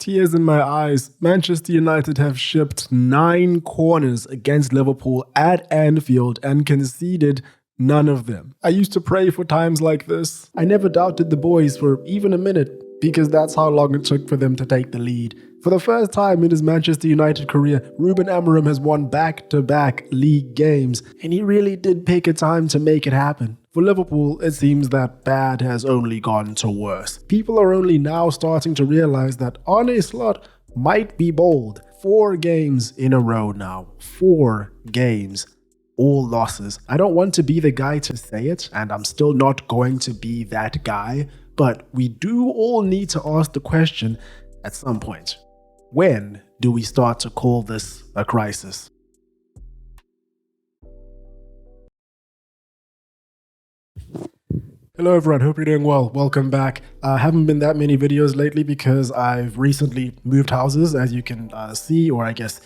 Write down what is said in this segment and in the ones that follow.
tears in my eyes. Manchester United have shipped 9 corners against Liverpool at Anfield and conceded none of them. I used to pray for times like this. I never doubted the boys for even a minute because that's how long it took for them to take the lead. For the first time in his Manchester United career, Ruben Amorim has won back-to-back league games, and he really did pick a time to make it happen. For Liverpool, it seems that bad has only gone to worse. People are only now starting to realize that Arne Slot might be bold. 4 games in a row now. 4 games. All losses. I don't want to be the guy to say it, and I'm still not going to be that guy, but we do all need to ask the question at some point. When do we start to call this a crisis? Hello everyone, hope you're doing well. Welcome back. Haven't been that many videos lately because I've recently moved houses, as you can see, or I guess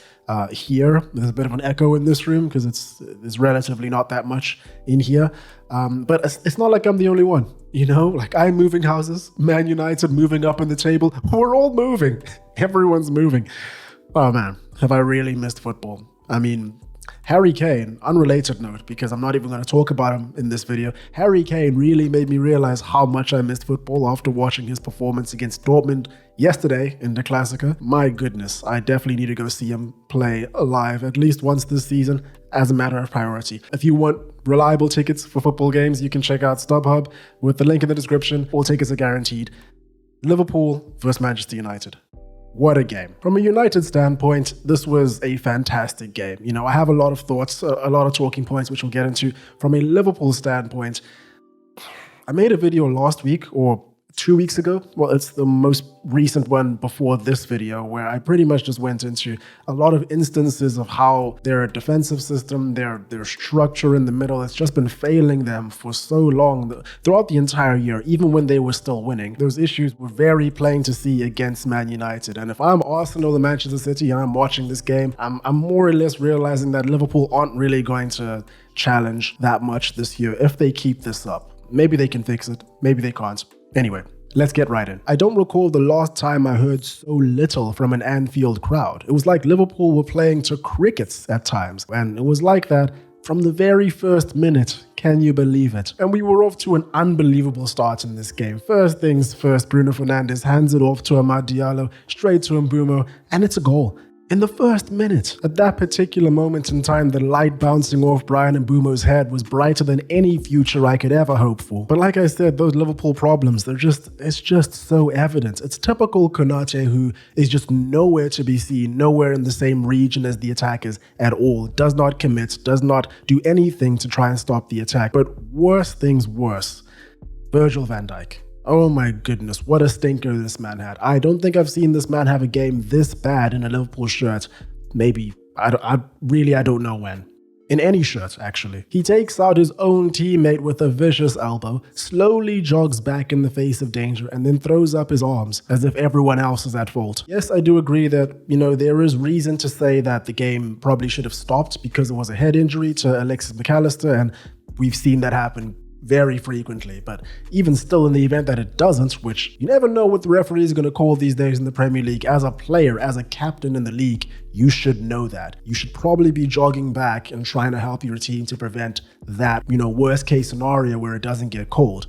hear. There's a bit of an echo in this room because there's relatively not that much in here. But it's not like I'm the only one, you know? Like, I'm moving houses, Man United moving up in the table. We're all moving. Everyone's moving. Oh man, have I really missed football? I mean, Harry Kane, unrelated note, because I'm not even going to talk about him in this video. Harry Kane really made me realize how much I missed football after watching his performance against Dortmund yesterday in the Klassiker. My goodness, I definitely need to go see him play live at least once this season as a matter of priority. If you want reliable tickets for football games, you can check out StubHub with the link in the description. All tickets are guaranteed. Liverpool versus Manchester United. What a game. From a United standpoint, this was a fantastic game. You know, I have a lot of thoughts, a lot of talking points, which we'll get into. From a Liverpool standpoint, I made a video last week or 2 weeks ago. Well, it's the most recent one before this video, where I pretty much just went into a lot of instances of how their defensive system, their structure in the middle, has just been failing them for so long throughout the entire year, even when they were still winning. Those issues were very plain to see against Man United. And if I'm Arsenal and Manchester City and I'm watching this game, I'm more or less realizing that Liverpool aren't really going to challenge that much this year if they keep this up. Maybe they can fix it, maybe they can't. Anyway, let's get right in. I don't recall the last time I heard so little from an Anfield crowd. It was like Liverpool were playing to crickets at times, and it was like that from the very first minute. Can you believe it? And we were off to an unbelievable start in this game. First things first, Bruno Fernandes hands it off to Amad Diallo, straight to Mbeumo, and it's a goal. In the first minute. At that particular moment in time, the light bouncing off Bryan Mbeumo's head was brighter than any future I could ever hope for. But like I said, those Liverpool problems, it's just so evident. It's typical Tinashe, who is just nowhere to be seen, nowhere in the same region as the attackers at all. Does not commit, does not do anything to try and stop the attack. But worse things worse. Virgil van Dijk. Oh my goodness, what a stinker this man had. I don't think I've seen this man have a game this bad in a Liverpool shirt. Maybe, I don't know when. In any shirt, actually. He takes out his own teammate with a vicious elbow, slowly jogs back in the face of danger, and then throws up his arms as if everyone else is at fault. Yes, I do agree that, you know, there is reason to say that the game probably should have stopped because it was a head injury to Alexis McAllister, and we've seen that happen very frequently. But even still, in the event that it doesn't, which you never know what the referee is going to call these days in the Premier League, as a player, as a captain in the league, you should know that. You should probably be jogging back and trying to help your team to prevent that, you know, worst case scenario where it doesn't get called.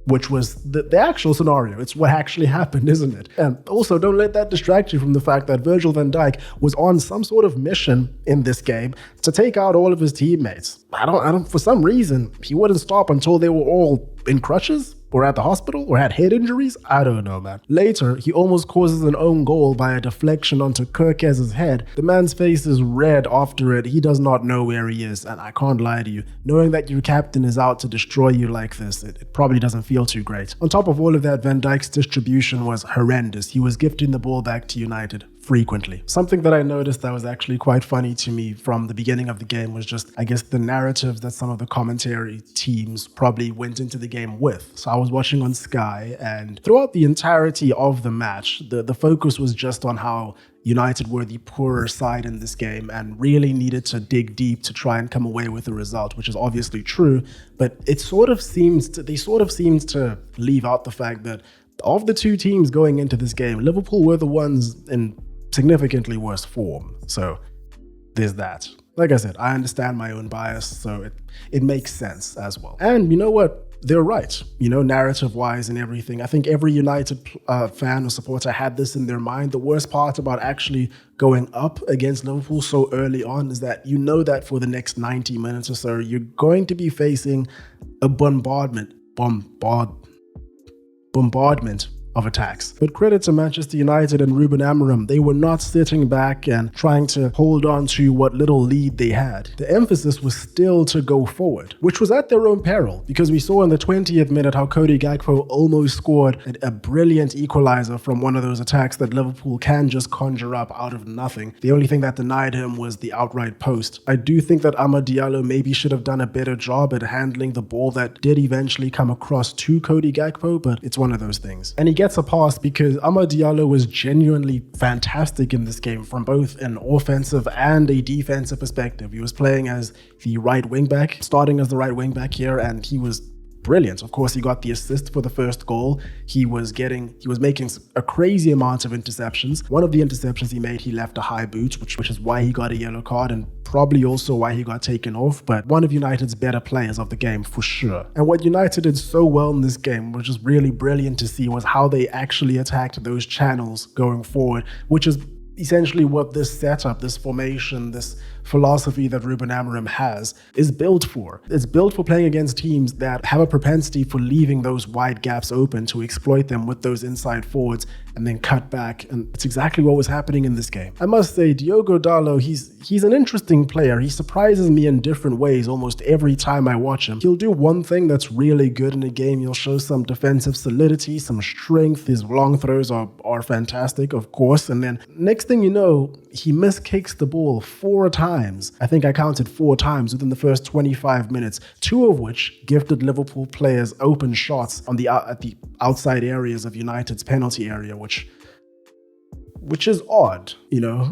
Which was the actual scenario. It's what actually happened, isn't it? And also, don't let that distract you from the fact that Virgil van Dijk was on some sort of mission in this game to take out all of his teammates. I don't, for some reason, he wouldn't stop until they were all in crutches or at the hospital or had head injuries. I don't know, man. Later, he almost causes an own goal by a deflection onto Kirkez's head. The man's face is red after it. He does not know where he is, and I can't lie to you. Knowing that your captain is out to destroy you like this, it probably doesn't feel too great. On top of all of that, Van Dijk's distribution was horrendous. He was gifting the ball back to United frequently. Something that I noticed that was actually quite funny to me from the beginning of the game was just, I guess, the narratives that some of the commentary teams probably went into the game with. So I was watching on Sky, and throughout the entirety of the match, the focus was just on how United were the poorer side in this game and really needed to dig deep to try and come away with a result, which is obviously true. But they sort of seemed to leave out the fact that Of the two teams going into this game, Liverpool were the ones in significantly worse form. So there's that. Like I said, I understand my own bias, so it makes sense as well. And you know what? They're right, narrative-wise and everything. I think every United fan or supporter had this in their mind. The worst part about actually going up against Liverpool so early on is that you know that for the next 90 minutes or so, you're going to be facing a bombardment of attacks. But credit to Manchester United and Ruben Amorim, they were not sitting back and trying to hold on to what little lead they had. The emphasis was still to go forward, which was at their own peril, because we saw in the 20th minute how Cody Gakpo almost scored a brilliant equalizer from one of those attacks that Liverpool can just conjure up out of nothing. The only thing that denied him was the outright post. I do think that Amad Diallo maybe should have done a better job at handling the ball that did eventually come across to Cody Gakpo, but it's one of those things. And he gets a pass because Amad Diallo was genuinely fantastic in this game from both an offensive and a defensive perspective. He was playing as the right wing back, starting as the right wing back here, and he was brilliant. Of course, he got the assist for the first goal. He was making a crazy amount of interceptions. One of the interceptions he made, he left a high boot, which is why he got a yellow card and probably also why he got taken off. But one of United's better players of the game for sure. And what United did so well in this game, which is really brilliant to see, was how they actually attacked those channels going forward, which is essentially what this setup, this formation, this philosophy that Ruben Amorim has is built for. It's built for playing against teams that have a propensity for leaving those wide gaps open to exploit them with those inside forwards and then cut back. And it's exactly what was happening in this game. I must say, Diogo Dalot, he's an interesting player. He surprises me in different ways almost every time I watch him. He'll do one thing that's really good in a game. He'll show some defensive solidity, some strength. His long throws are fantastic, of course. And then next thing you know, he miskicks the ball 4 times. I think I counted 4 times within the first 25 minutes, 2 of which gifted Liverpool players open shots at the outside areas of United's penalty area, which is odd,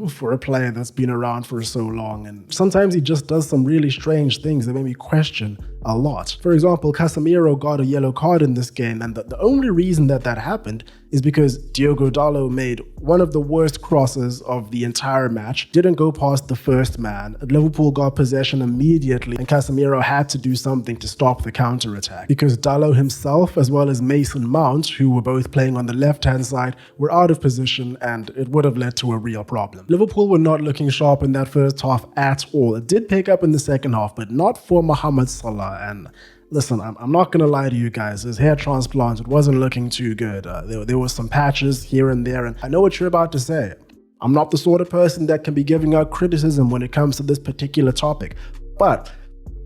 for a player that's been around for so long. And sometimes he just does some really strange things that make me question a lot. For example, Casemiro got a yellow card in this game, and the only reason that happened is because Diogo Dalot made one of the worst crosses of the entire match, didn't go past the first man. Liverpool got possession immediately, and Casemiro had to do something to stop the counter-attack, because Dalot himself, as well as Mason Mount, who were both playing on the left-hand side, were out of position, and it would have led to a real problem. Liverpool were not looking sharp in that first half at all. It did pick up in the second half, but not for Mohamed Salah. And listen, I'm not going to lie to you guys. His hair transplant, it wasn't looking too good. There were some patches here and there, and I know what you're about to say. I'm not the sort of person that can be giving out criticism when it comes to this particular topic. But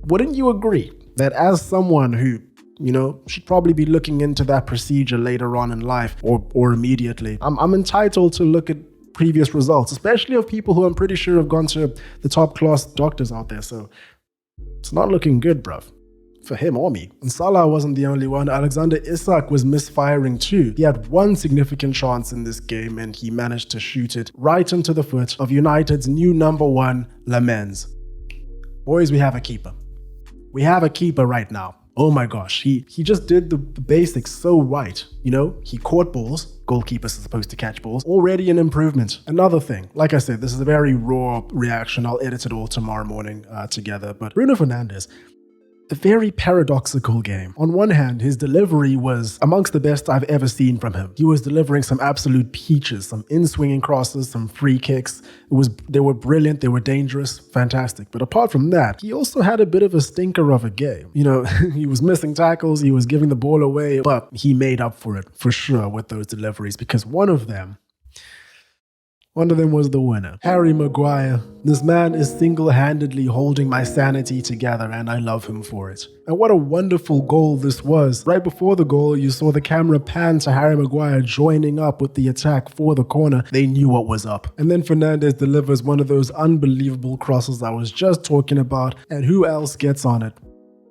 wouldn't you agree that as someone who, should probably be looking into that procedure later on in life or immediately, I'm entitled to look at previous results, especially of people who I'm pretty sure have gone to the top class doctors out there. So it's not looking good, bruv, for him or me. And Salah wasn't the only one. Alexander Isak was misfiring too. He had one significant chance in this game, and he managed to shoot it right into the foot of United's new number 1, Lamens. Boys, we have a keeper. We have a keeper right now. Oh my gosh, he just did the basics so right. He caught balls. Goalkeepers are supposed to catch balls. Already an improvement. Another thing, like I said, this is a very raw reaction. I'll edit it all tomorrow morning together. But Bruno Fernandes, a very paradoxical game. On one hand, his delivery was amongst the best I've ever seen from him. He was delivering some absolute peaches, some in-swinging crosses, some free kicks. They were brilliant, they were dangerous, fantastic. But apart from that, he also had a bit of a stinker of a game. He was missing tackles, he was giving the ball away, but he made up for it, for sure, with those deliveries, because one of them was the winner. Harry Maguire. This man is single-handedly holding my sanity together, and I love him for it. And what a wonderful goal this was. Right before the goal, you saw the camera pan to Harry Maguire joining up with the attack for the corner. They knew what was up. And then Fernandes delivers one of those unbelievable crosses I was just talking about, and who else gets on it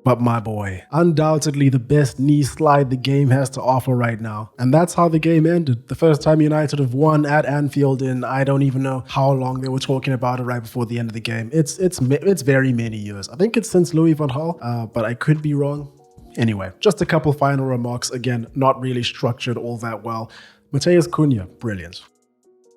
but my boy? Undoubtedly the best knee slide the game has to offer right now. And that's how the game ended. The first time United have won at Anfield in I don't even know how long. They were talking about it right before the end of the game. It's very many years. I think it's since Louis van Gaal, but I could be wrong. Anyway, just a couple final remarks. Again, not really structured all that well. Mateus Cunha, brilliant.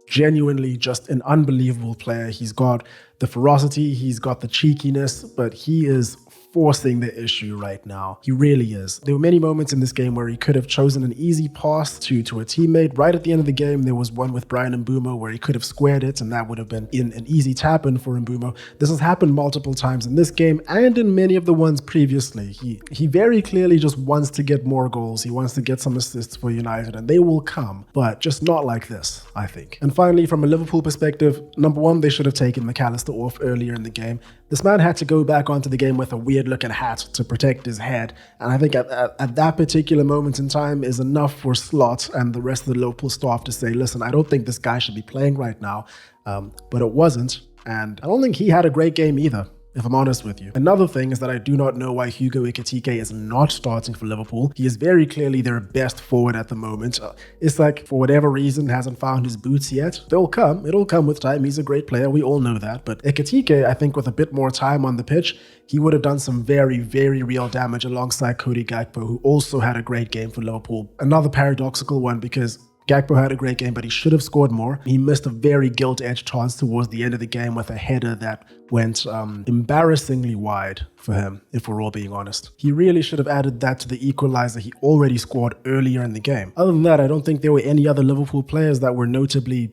Genuinely just an unbelievable player. He's got the ferocity, he's got the cheekiness, but he is forcing the issue right now. He really is. There were many moments in this game where he could have chosen an easy pass to a teammate. Right at the end of the game, there was one with Brian Mbeumo where he could have squared it, and that would have been an easy tap-in for Mbeumo. This has happened multiple times in this game and in many of the ones previously. He very clearly just wants to get more goals. He wants to get some assists for United, and they will come, but just not like this, I think. And finally, from a Liverpool perspective, number one, they should have taken McAllister off earlier in the game. This man had to go back onto the game with a weird looking hat to protect his head. And I think at that particular moment in time is enough for Slot and the rest of the Liverpool staff to say, listen, I don't think this guy should be playing right now. But it wasn't. And I don't think he had a great game either, if I'm honest with you. Another thing is that I do not know why Hugo Ekitike is not starting for Liverpool. He is very clearly their best forward at the moment. It's like, for whatever reason, hasn't found his boots yet. They'll come. It'll come with time. He's a great player. We all know that. But Ekitike, I think with a bit more time on the pitch, he would have done some very, very real damage alongside Cody Gakpo, who also had a great game for Liverpool. Another paradoxical one because Gakpo had a great game, but he should have scored more. He missed a very gilt-edged chance towards the end of the game with a header that went embarrassingly wide for him, if we're all being honest. He really should have added that to the equalizer he already scored earlier in the game. Other than that, I don't think there were any other Liverpool players that were notably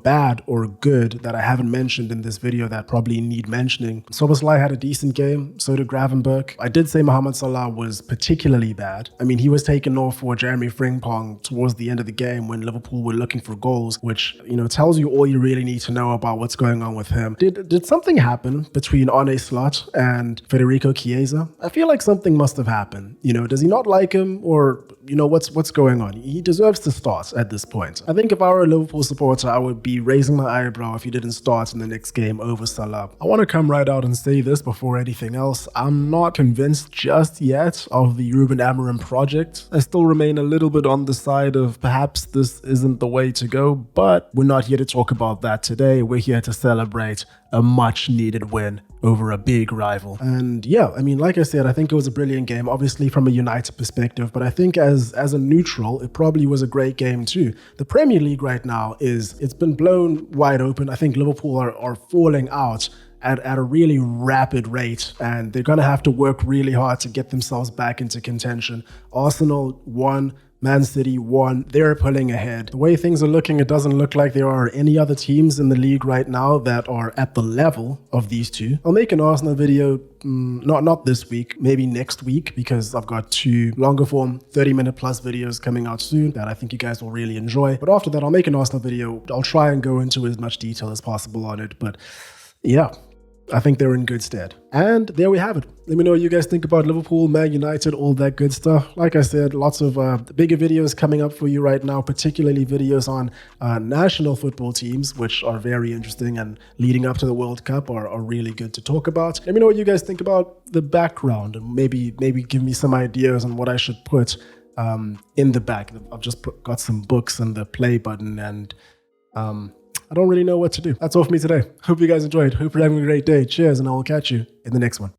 bad or good that I haven't mentioned in this video that probably need mentioning. Szoboszlai had a decent game, so did Gravenberch. I did say Mohamed Salah was particularly bad. I mean, he was taken off for Jeremy Frimpong towards the end of the game when Liverpool were looking for goals, which, tells you all you really need to know about what's going on with him. Did something happen between Arne Slot and Federico Chiesa? I feel like something must have happened. Does he not like him, or, what's going on? He deserves to start at this point. I think if I were a Liverpool supporter, I would be raising my eyebrow if he didn't start in the next game over Salah. I want to come right out and say this before anything else. I'm not convinced just yet of the Ruben Amorim project. I still remain a little bit on the side of perhaps this isn't the way to go, but we're not here to talk about that today. We're here to celebrate a much needed win over a big rival. And yeah, like I said, I think it was a brilliant game, obviously from a United perspective, but I think as a neutral, it probably was a great game too. The Premier League right now it's been blown wide open. I think Liverpool are falling out at a really rapid rate, and they're going to have to work really hard to get themselves back into contention. Arsenal won, Man City won, they're pulling ahead. The way things are looking, it doesn't look like there are any other teams in the league right now that are at the level of these two. I'll make an Arsenal video, not this week, maybe next week, because I've got two longer form 30-minute plus videos coming out soon that I think you guys will really enjoy. But after that, I'll make an Arsenal video. I'll try and go into as much detail as possible on it, but yeah, I think they're in good stead. And there we have it. Let me know what you guys think about Liverpool, Man United, all that good stuff. Like I said, lots of bigger videos coming up for you right now, particularly videos on national football teams, which are very interesting and leading up to the World Cup are really good to talk about. Let me know what you guys think about the background, and maybe give me some ideas on what I should put in the back. I've just got some books and the play button, and I don't really know what to do. That's all for me today. Hope you guys enjoyed. Hope you're having a great day. Cheers, and I will catch you in the next one.